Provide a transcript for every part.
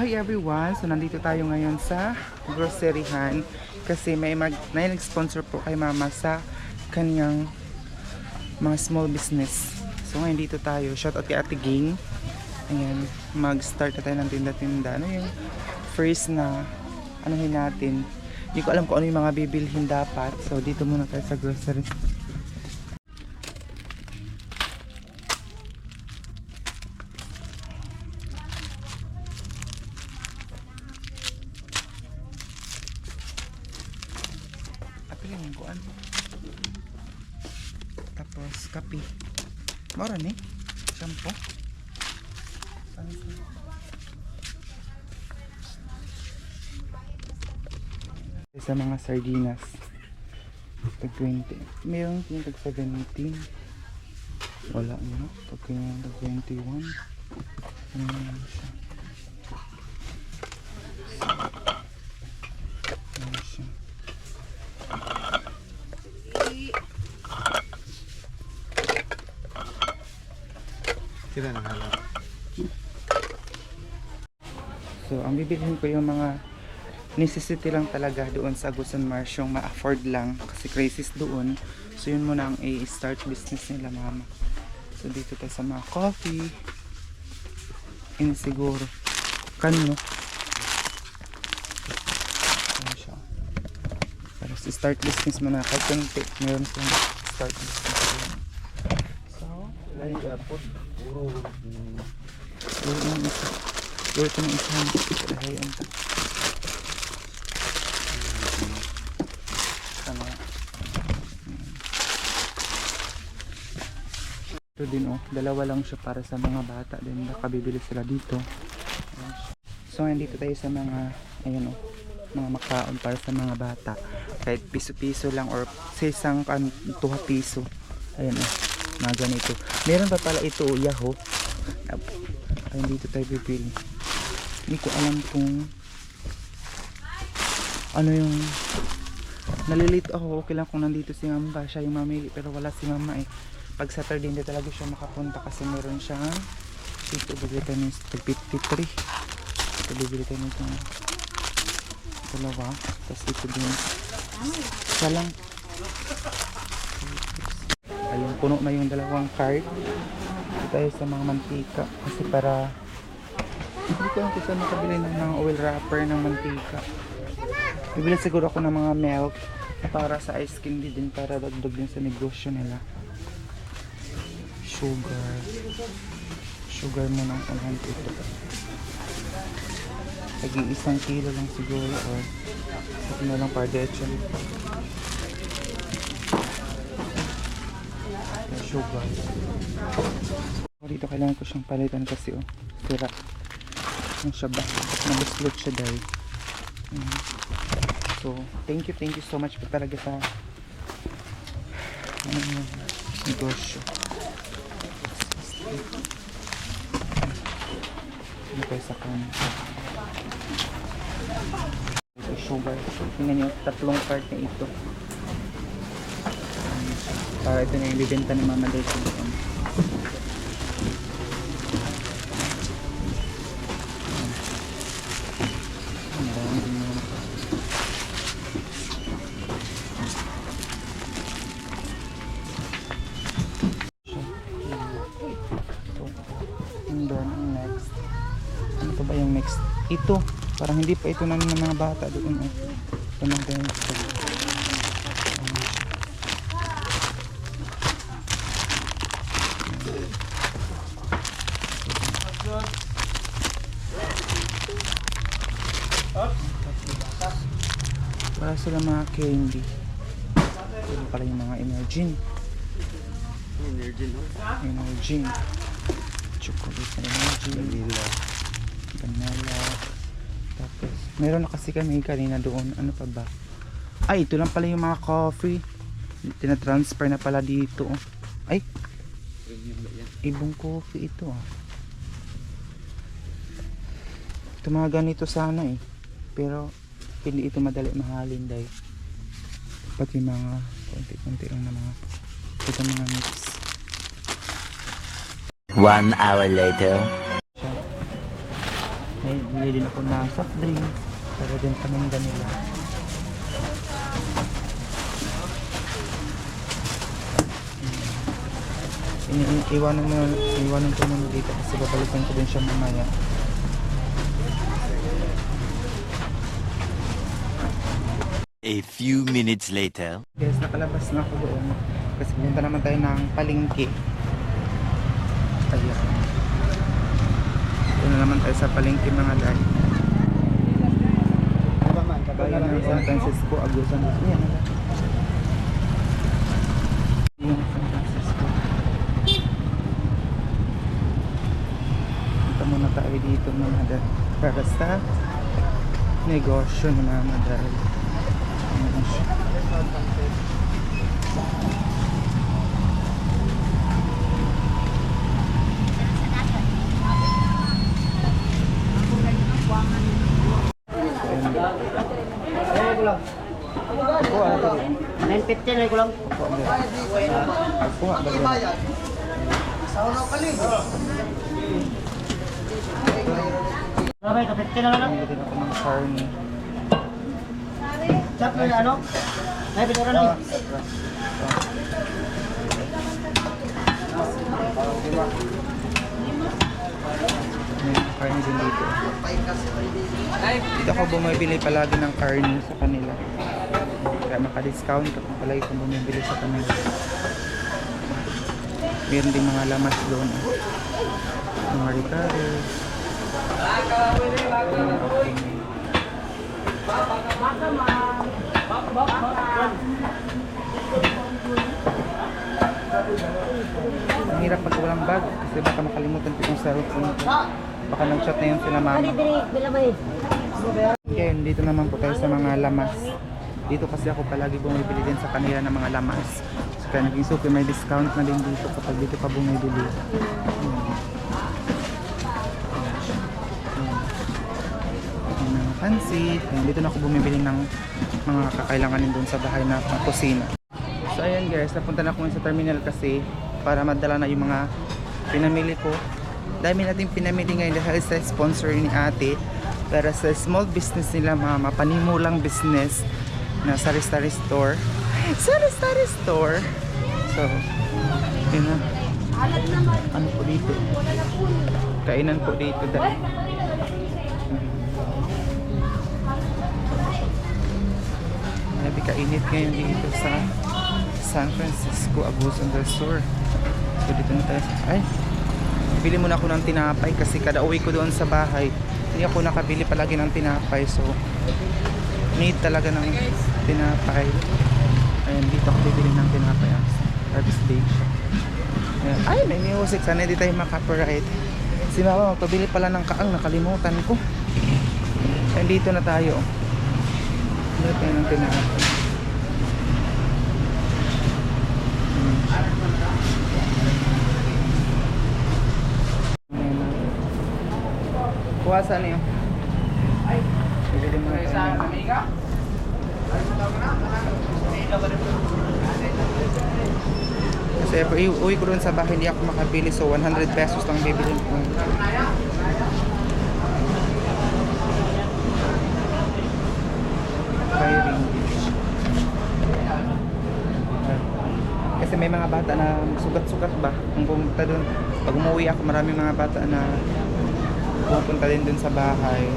Hi everyone! So nandito tayo ngayon sa groceryhan kasi may nag-sponsor po kay mama sa kanyang mga small business. So ngayon dito tayo. Shout out kay Ate Ging. Ayan, mag-start na tayo ng tinda-tinda. Ano yung first na anuhin natin? Hindi ko alam kung ano yung mga bibilhin dapat. So dito muna tayo sa grocery. Tapos kape. Mura ni shampoo. Sa mga sardinas tag 20. Mayroon yung tag 17. Wala na. Pag yung tag 21. Ano siya? Ano siya? Sila na halap. So, ang bibilhin ko yung mga necessity lang talaga doon sa Agusan Mars, yung ma-afford lang kasi crisis doon. So, yun muna ang i-start business nila mama. So, dito tayo sa mga coffee. Ini siguro. Kanino? Ayan siya. Para sa start business muna. Kahit kunti, meron silang start business. So, Ay, kapot. Puro. Puro yung isa. Puro ito ng isang kalahayan ta. Tama. Ito din oh. Dalawa lang siya para sa mga bata. Then nakabibili sila dito. So nandito tayo sa mga ayun oh, mga makaon para sa mga bata. Kahit piso-piso lang or sa isang 2 piso. Ayun oh. Mga ganito. Meron pa pala ito Yahoo. Ayun dito tayo bibili. Hindi ko alam kung ano yung nalilito ako. Okay lang kung nandito si mama, siya yung mamili, pero wala si mama eh. Pag Saturday hindi talaga siya makapunta kasi meron siyang dito bibili tayo ng 53. Ito bibili tayo ng dalawa. Tapos ito din isa lang. Ayun, puno na yung dalawang cart. Ito tayo sa mga mantika kasi para hindi ko lang kung saan makabili ng mga oil wrapper ng mantika. Bibili siguro ako ng mga milk para sa ice candy din para dagdag din sa negosyo nila. Sugar mo ng 100 ito. Tagi 1 kilo lang siguro or ito na lang para diretso. Sugar. Dito kailangan ko siyang palitan kasi oh, sira. Ang siya ba? Nabuslot siya dahil. So, thank you so much po talaga sa negosyo. Ano kayo sa kanya? Ito sugar. Tingnan nyo, 3 part na ito. Para ito na yung bibenta ni mama dito. Next. Ano pa ba yung next? Ito. Parang hindi pa ito namin ng mga bata doon. Ito na din. Para sila mga candy. Ito pala yung mga Energin. Energin. Chocolate na Energin. Vanilla. Tapos, meron na kasi kami kanina doon. Ano pa ba? Ay, ito lang pala yung mga coffee. Tina-transfer na pala dito. Ay, ibang coffee ito ah. Ito mga ganito sana eh. Pero, hindi ito madali mahalin dahil pati mga konti-konti lang na mga ito mga mix. 1 hour later. May may bili din ako ng soft drinks para din paninda nila. Iwanan ko muna dito kasi babalikan ko din siya mamaya. A few minutes later. Guys, nakalabas na ako doon kasi pumunta naman tayo ng palengke. Kaya doon na naman tayo sa palengke mga dad. Bayan ng San Francisco, Agusan. Yan. Yung San Francisco. Punta muna tayo dito mga dad para sa negosyo ng mga dad. Ako ano 950 na ko lang. Ako nga ba? Sabay ka 50 na lang. Hindi ako ng carne. Chop na ano? Ay binaran din. May carne din dito. Dito ako bumibili palagi ng carne sa kanila. Kaya maka-discount kapag palagi kong bumibili sa kanila. Meron din mga lamas doon. Mga ricaro. Ang hirap pag walang bag kasi baka makalimutan ko yung cellphone ko. Baka nag-chat na yun sila mama. Okay, dito naman po tayo sa mga lamas. Dito kasi ako palagi bumibili din sa kanila ng mga lamas. So, kaya naging suki may discount na din dito kapag dito pa bumibili. Mga pansit. Ayan, dito na ako bumibili ng mga kakailanganin doon sa bahay na pang kusina. So ayan guys, napunta na ako sa terminal kasi para madala na yung mga pinamili ko. Dami natin pinamili ngayon dahil sa sponsor ni ate. Para sa small business nila mama, panimulang business na sari-sari store. Sari-sari store. So, yun na. Ano po dito? Kainan po dito dahil. Grabe kainit ngayon dito sa San Francisco, Agusan del Sur. So dito na tayo. Ay, bili muna ako ng tinapay kasi kada uwi ko doon sa bahay, hindi ako nakabili palagi ng tinapay. So, need talaga ng tinapay. Ayan, dito ako bibili ng tinapay. Service day siya. Ayan. Ay, may music. Sana hindi tayo maka-copyright. Si mama magpabili pala ng kaang, nakalimutan ko. Ayan, dito na tayo. Dito tayo ng tinapay. Kuwasan niyo. Bibili mo na amiga. Kasi uwi ko doon sa bahay, hindi ako makabili. So 100 pesos lang bibili ko. Kasi may mga bata na sugat-sugat ba kung pumunta doon. Pag umuwi ako, maraming mga bata na pupunta din dun sa bahay.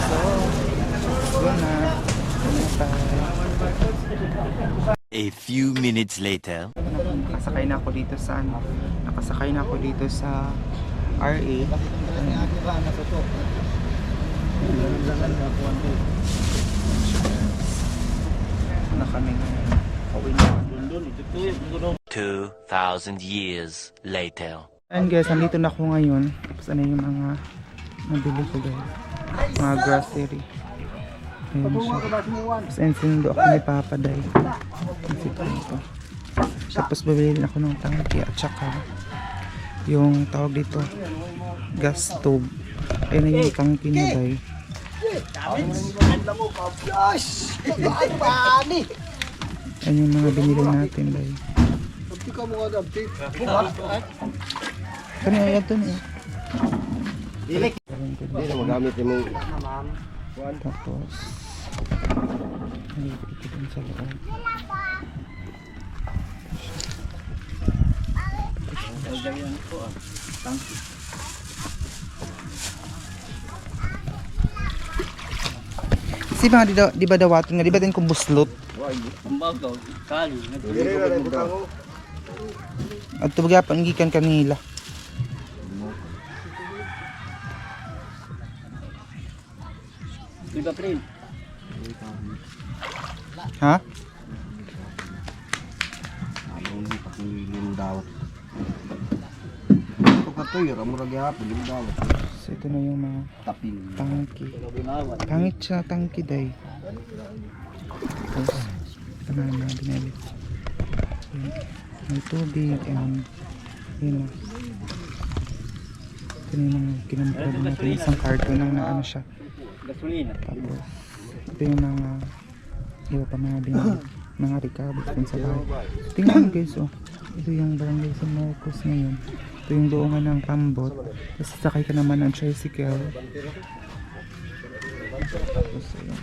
So, doon na. A few minutes later. Nakasakay na ako dito sa ano. Nakasakay na ako dito sa RA. Na kami ngayon. Uwi na. 2,000 years later. And guys, nandito na ako ngayon. Tapos ano yung mga nabili ko guys. Mga grocery. Ayan siya. Tapos ensindo ako ni Papa Day. Tapos bibili din ako ng tangki at saka yung tawag dito gas stove. Ayun na yung tangki niya Day. Yan yung mga binili natin, day. Kani ay ito na eh. Hindi na magamit yung Tapos, nalipit ito dun sa loob. Kasi mga di ba dawaton nga, di ba din kung buslot? At tubaga panggikan kanila. Di ba, Prin? Ha? lindawat. Ito ka to, yun. Amurag yapon, lindawat. So ito na yung mga Tapin. tangki. Pangit siya tangki day. Tapos, ito na yung mga binili. Yun. May tubig and yun na. Ito na yung mga kinumpra din natin. Isang carton lang na ano siya. Gasolina. Tapos, ito yung mga iba pa mga binili. Mga recabo kung sa bahay. Tingnan mo guys, oh. Ito yung barangay San Marcos ngayon. Ito yung doongan ng Kambot. Tapos sakay ka naman ng tricycle. Tapos, ayun.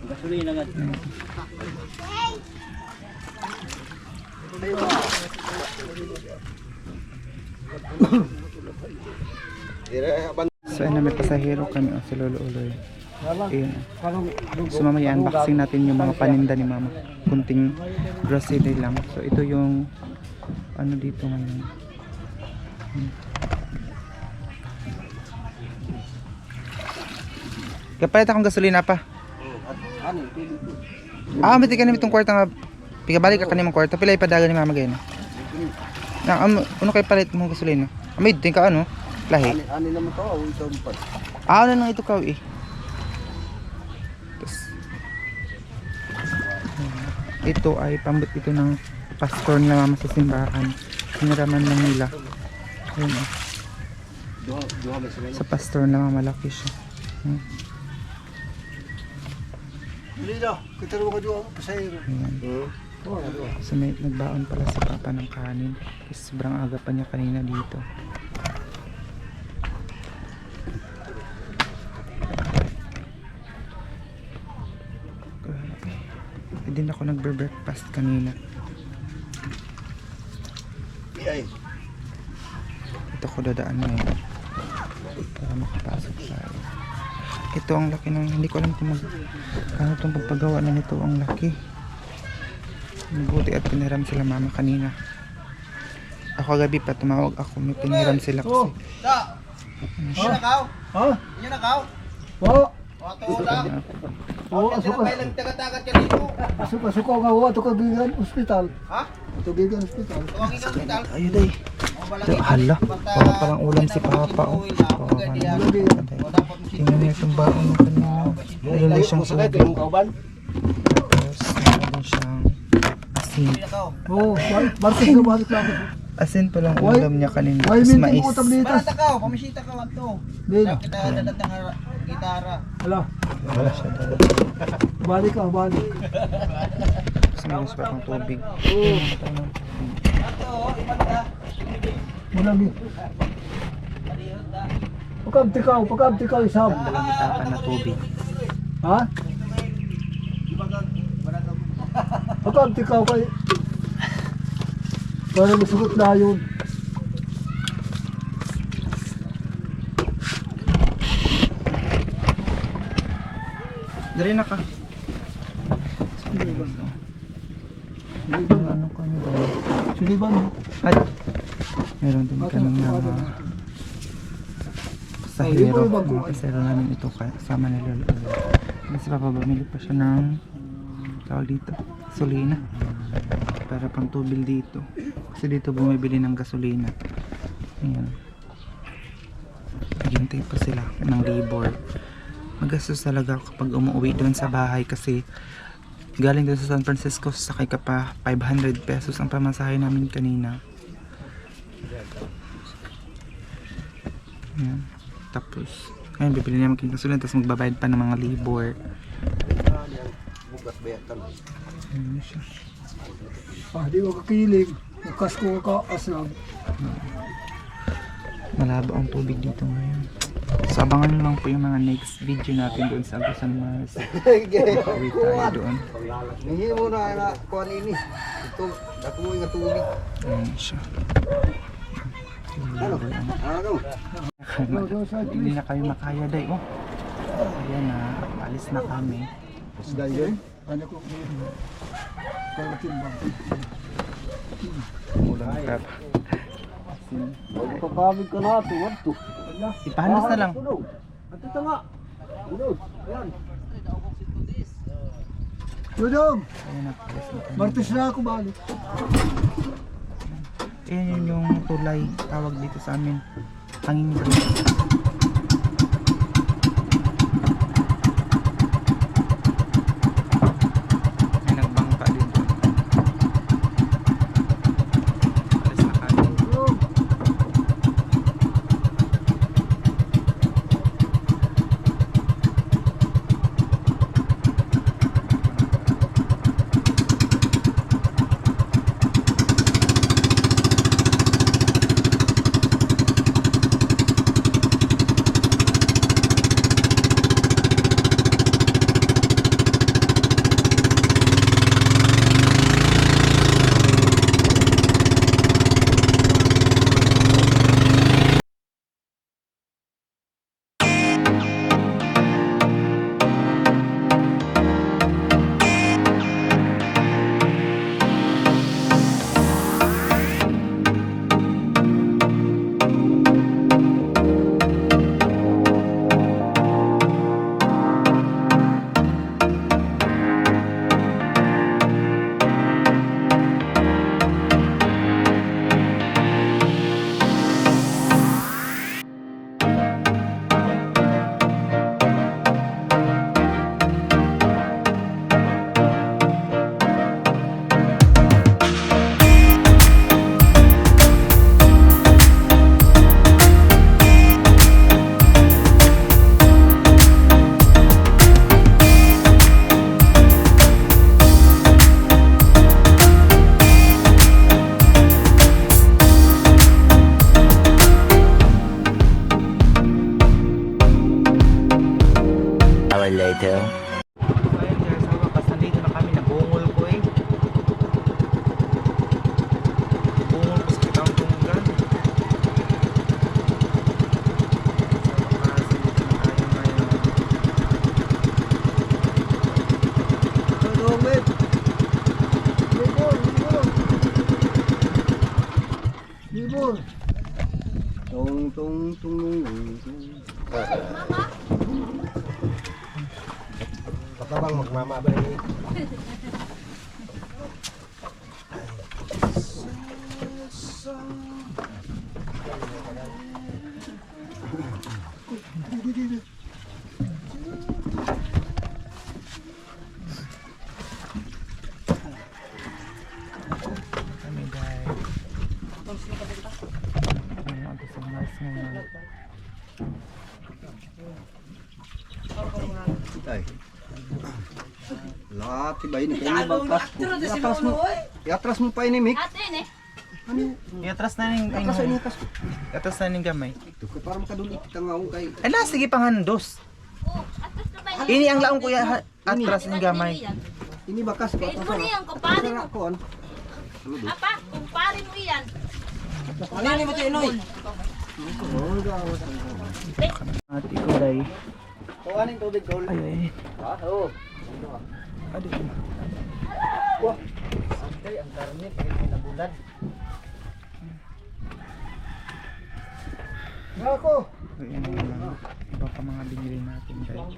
Gasolina nga. Ayan. So ayun na, may pasahero kami sa Lolo Uloy. Ayun. So mamaya unboxing natin yung mga paninda ni Mama. Kunting grocery lang. So ito yung ano dito ngayon. Kapalit akong gasolina pa. Mati ka namin itong kwarta nga. Pigabalik ka kanimang kwarta. Pila ipadaga ni Mama ganyan. Na, ano kayo palit mong gasolina? Amay, din ka ano? Lahi. Ani naman to, ito pa. Ano nang ito ka eh. Tapos, ito ay pambot ito ng pastor na Mama sa simbahan. Sinaraman lang nila. Ayun, oh. Duha may sila. Sa pastor na Mama, malaki siya. Lida, kita mo ka duha pasahero. Ayan. So may nagbaon pala si Papa ng kanin. Kasi sobrang aga pa niya kanina dito. Grabe. Hindi din ako nagbe-breakfast kanina. Ay. Ito ko dadaan ngayon para makapasok tayo. Ito ang laki ng, hindi ko alam kung ano itong pagpagawa na nito, ang laki. Mabuti at piniram sila Mama kanina. Ako gabi pa tumawag ako, may piniram sila kasi. Ano siya? Ha? Inyo na kaw? Oo. Wato na. Oo, Kasi asuka. may nagtagat-tagat ka dito. Asuka nga wa to kagigan ospital. Ha? To gigan ospital. Tuwang ikaw hospital. Ayo day. Hala, parang ulam si Papa. Oh. Tingnan niya itong baon mo kanina. Mayroon siyang sugat. kauban. Tapos mayroon siyang asin. Oo, martes na balik lang. Asin pa lang ulam niya kanina. Why Tapos mintin mais. mo tablitas? Parata ka, pamisita ka lang to. Dino. Kita dadatang gitara. Hala, Wala siya dala. balik ka, balik. Tapos mayroon siya pang tubig. Ato, ibanda. Muna mi. Pagkabti ka isab. Dalang itapan na tubig. Ha? Pagkabti ka kay para masugot na yun. Dari na ka. Ano ka nyo ba? Siniban mo. Ay, meron din kami mga pasahero. Mga pasahero namin ito kasama ni Lolo. Kasi papabamili pa siya ng tawag dito, gasolina. Para pang tubil dito. Kasi dito bumibili ng gasolina. Ayan. Naghintay pa sila ng labor. Magastos talaga kapag umuwi doon sa bahay kasi galing doon sa San Francisco, sakay ka pa 500 pesos ang pamasahe namin kanina. Ayan. Tapos Ayun, bibili niya maging kasulan, tapos magbabayad pa ng mga labor. Bugat betan. Ayun siya. Di ko kakilig. Nakas ko ka asam. Malabo ang tubig dito ngayon. So abangan nyo lang po yung mga next video natin doon sa Agusan Mars. Pauwi tayo doon. Hindi mo na kuan ini. Ito, dako mo nga tubig. Ayun siya. Ano? Hindi na kayo makaya day. Oh. Ayan na, alis na kami. Dayon. Ano ko? Kalatin ba? Ulang tap. Pagkakabig ka na ito, what to? Ipahalos na lang. Ito ta nga. Udog. Ayan. Udog. Ayan na, alis na kami. Martes na ako balik. Ayan yun yung tulay, tawag dito sa amin. Hanging bridge. May nagbangka din doon. Alis na kami. Hour later. So ayun guys, sa wakas nandito na kami, nabungol ko eh. Bungol ko sa kitang tunggan. Sa wakas, nandito na tayo ngayon. Udog, wait. Libor, libor. Libor. Tung tung tung tung. Baka bang magmama ba ini? Kami guys. Ayun, Agusan Mars ngayon. Ay. Lati ba ini kay bangkas ko. Iatras mo pa ini mik. Iatras na ning Iatras ini kas ko. Iatras na ning gamay. Ito kay para makaduli kita nga kay. Ala, sige panghandos. Ini ang laong kuya atras ning gamay. Ini bakas ko. Ito mo niyan, kumpare mo. Ko an. Apa, kumpare mo yan. Ano ni mo tinoy? Ati ko day. Kuhanin tubig tol. Ay. Oo. Adi. Antay ang karne pagit na bulad. Ako. Ayan ang mga iba pa mga binili natin guys.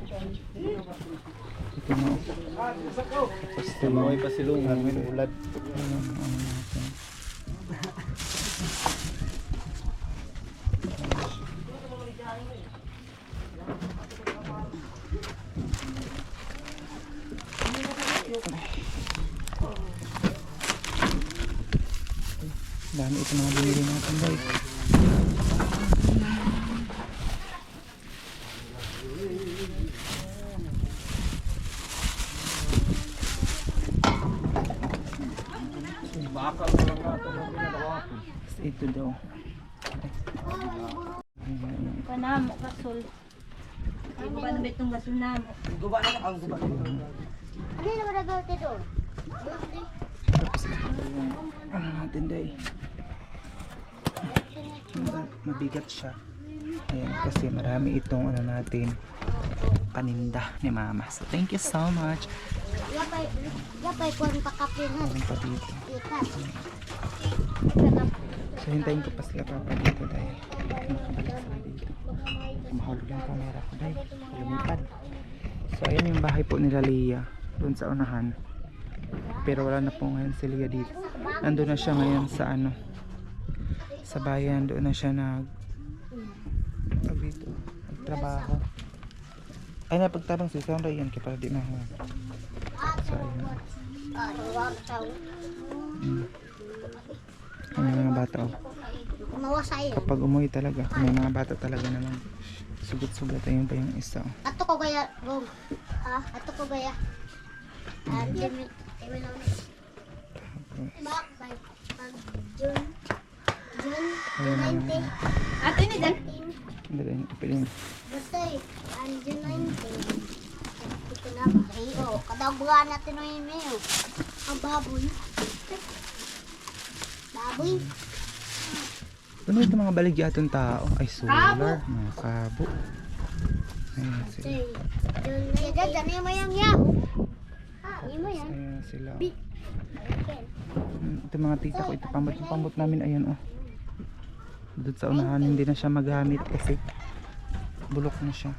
Ito na. Tapos ito yung pasilungan may bulad. ano natin. Dami ito mga binili natin guys. Ito daw. Panamo, gasol. Ay, ba na itong gasol namo? Guba na ang guba. Ano yung nagagawa dito? Tapos ito yung ano natin day. Mabigat siya. Ayan, kasi marami itong ano natin paninda ni mama. So thank you so much. Yapay ko ang pakapinan. Meron pa dito. Ikat. So hintayin ko pa sila papa dito dahil nakabalik sila dito. Mahalo yung camera ko dahil lumipad. So ayan yung bahay po nila Leah doon sa unahan. Pero wala na po ngayon si Leah dito. Nandun na siya ngayon sa ano, sa bayan. Doon na siya nagtrabaho. Ay napagtabang si Sandra yan kaya para di mahal. So ayun. Ay, may mga bata oh. Mawasay. Kapag umuwi talaga, may mga bata talaga naman. Sugat-sugat ayun pa yung isa oh. Ato ko gaya, Gong. Ha? Ato ko gaya. Jimmy na Bakit? Pag June. Ayun na yung Ato ni Dan. hindi rin ipiling. Basta June 19. Ito na ba? Iyo, kadagbugan natin ng email. Ang baboy. Baboy. Ano ito mga baligyatong tao? Ay solar, mga kabo. Ayan sila. June 19. Dyan yung mayang yaho. Hindi mo yan. Ayan sila. Ito mga tita ko, ito pambot namin, ayan oh. Doon sa unahan hindi na siya magamit kasi bulok na siya.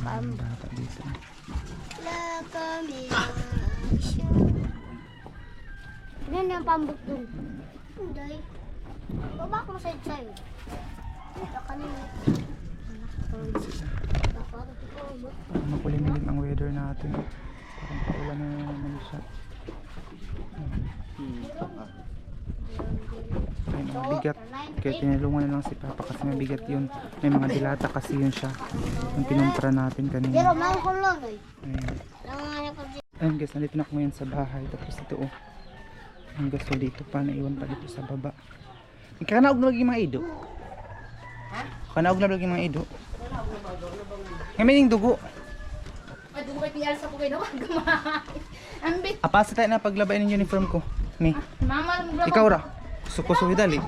Ang bata dito. Ano yung pambok dun? Hindi. Baba ko sa sa'yo. Ito kanina. Parang makulimlim ang weather natin. Parang paulan na naman siya. Ay, mabigat. Kaya tinulungan na lang si Papa kasi mabigat yun. May mga dilata kasi yun siya. Yung pinumpra natin Pero kanina. mahal ko lang eh. Ayun. Nanganganak ko dito. Ayun guys, nandito na ako ngayon sa bahay. Tapos ito oh. Ang gasol dito pa. Naiwan pa dito sa baba. Kanaog na lagi mga ido. Kanaog na lagi mga ido. Ngayon yung dugo. Ay, dugo kay PR sa pugay na Ang bit. Apasa tayo na paglabay ng uniform ko. Ni. Mama, Ikaw ra. Suko-suhi dali.